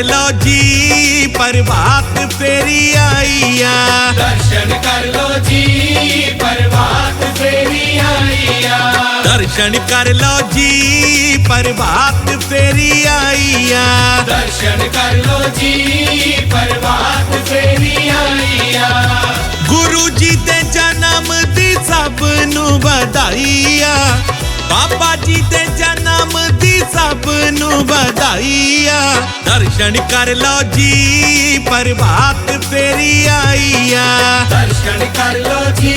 लो जी प्रभात फेरी आई आ। दर्शन कर लो जी प्रभात फेरी आई आ। दर्शन कर लो जी प्रभात फेरी आई आ। दर्शन कर लो जी प्रभात फेरी आई आ। गुरु जी दे जन्म दी सब नू बधाई आ। बाबा जी दे जन्म दी सब नू बधाई आ। दर्शन कर लो जी प्रभात फेरी आई आ। दर्शन कर लो जी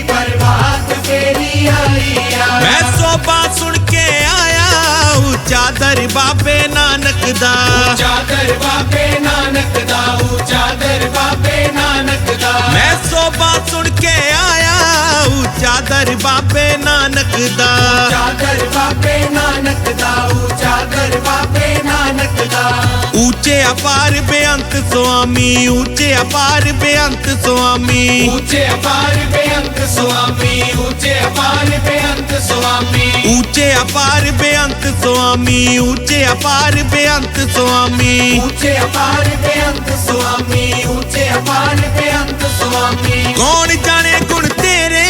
प्रभात फेरी आई आ। मैं सोबा सुन के आया ऊंचा दर बाबे नानक दा। ऊंचा दर बाबे नानक दा। ऊंचा दर बाबे नानक दा। मैं सोबा सुन के आया ऊंचा दर बाबे नानक दा। ऊंचा दर बाबे नानक दा। ऊंचा दर बाबे नानक दा। ऊंचे अपार बेअंत स्वामी ऊंचे अपार बेअंत स्वामी। ऊंचे अपार बेअंत स्वामी। ऊंचे अपार बेअंत स्वामी। ऊंचे अपार बेअंत स्वामी। ऊंचे अपार बेअंत स्वामी। ऊंचे अपार बेअंत स्वामी। ऊंचे अपार बेअंत स्वामी। कौन जाने गुण तेरे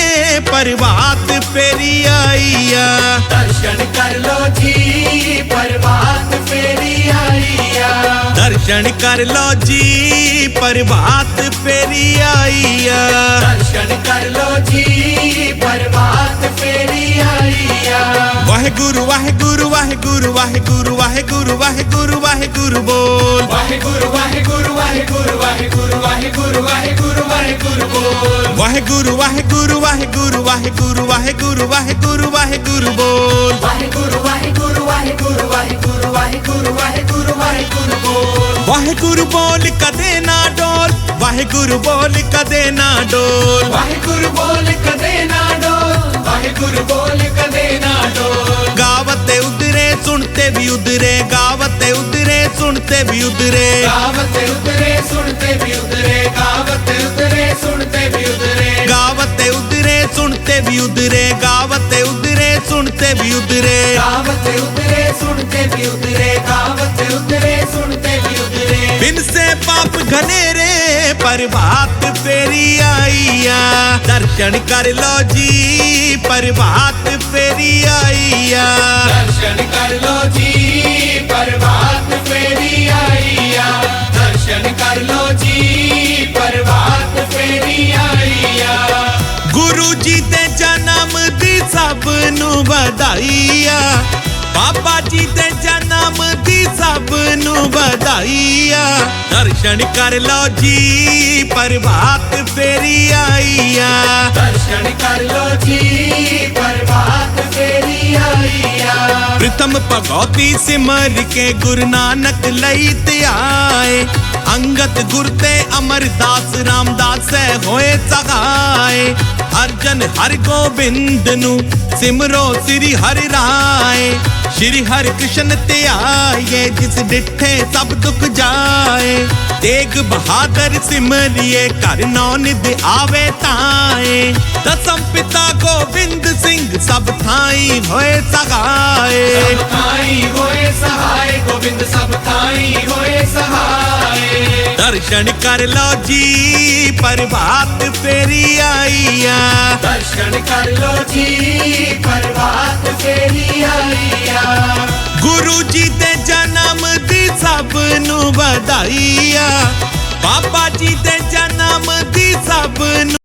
प्रभात फेरी आई आ। दर्शन कर लो जी प्रभात फेरी आई आ। दर्शन कर लो जी प्रभात फेरी आई आ। दर्शन कर लो जी प्रभात फेरी आई आ। वाहेगुरु वाहेगुरु वाहेगुरु वाहेगुरु वाहेगुरु वाहेगुरु वाहेगुरु बोल। वाहेगुरु वाहेगुरु वाहेगुरु वाहेगुरु वाहेगुरु वाहेगुरु वाहेगुरु बोल। वाहेगुरु वाहेगुरु वाहेगुरु वाहेगुरु वाहेगुरु वाहेगुरु वाहेगुरु बोल। वाहेगुरु वाहेगुरु वाहेगुरु वाहेगुरु वाहेगुरु वाहेगुरु वाहेगुरु बोल। वाहेगुरु बोल कदे ना डोल। वाहेगुरु बोल कदे ना डोल। वाहेगुरु बोल कदे ना डोल। वाहेगुरु बोल कदे ना डोल। गावते उधरे सुनते भी उधरे। गावते उधरे सुनते भी उधरे। गावते उतरे सुनते भी उतरे। गावते उतरे सुनते भी उतरे। गावते उधरे सुनते भी उधरे। गावते उधरे सुनते भी उधरे। गावते उतरे सुनते भी उतरे। गावते उतरे सुनते भी उतरे। बिन से पाप घनेरे प्रभात फेरी आई आ। दर्शन कर लो जी प्रभात फेरी आई आ। दर्शन कर लो जी प्रभात फेरी आई आ। दर्शन कर लो जी प्रभात फेरी आई आ। गुरु जी दे जन्म दी सब नू बधाई आ। बाबा जी दे जन्म दी सब नू बधाई आ। दर्शन कर लो जी प्रभात फेरी आई आ। दर्शन कर लो जी प्रभात फेरी आई आ। प्रथम भगवती सिमर के गुरु नानक लई ते आए। अंगत गुर ते अमरदास रामदास होए सहाय। अर्जन हर गोबिंद नु सिमरो श्री हरि राय। श्री हरि कृष्ण ते आए जिस डिठे सब दुख जाए। तेग बहादुर सिमरिए कर नौ निध आवे ताए। दसम पिता गोबिंद सिंह सब थाई होए सहाय। सब थाई होए सहाय। गोविंद सब थाई होए सहाय। दर्शन कर लो जी प्रभात फेरी आई आ। दर्शन कर लो जी प्रभात फेरी आई आ। गुरु जी दे जन्म दी सब नू बधाई आ। बाबा जी दे जन्म दी सब नू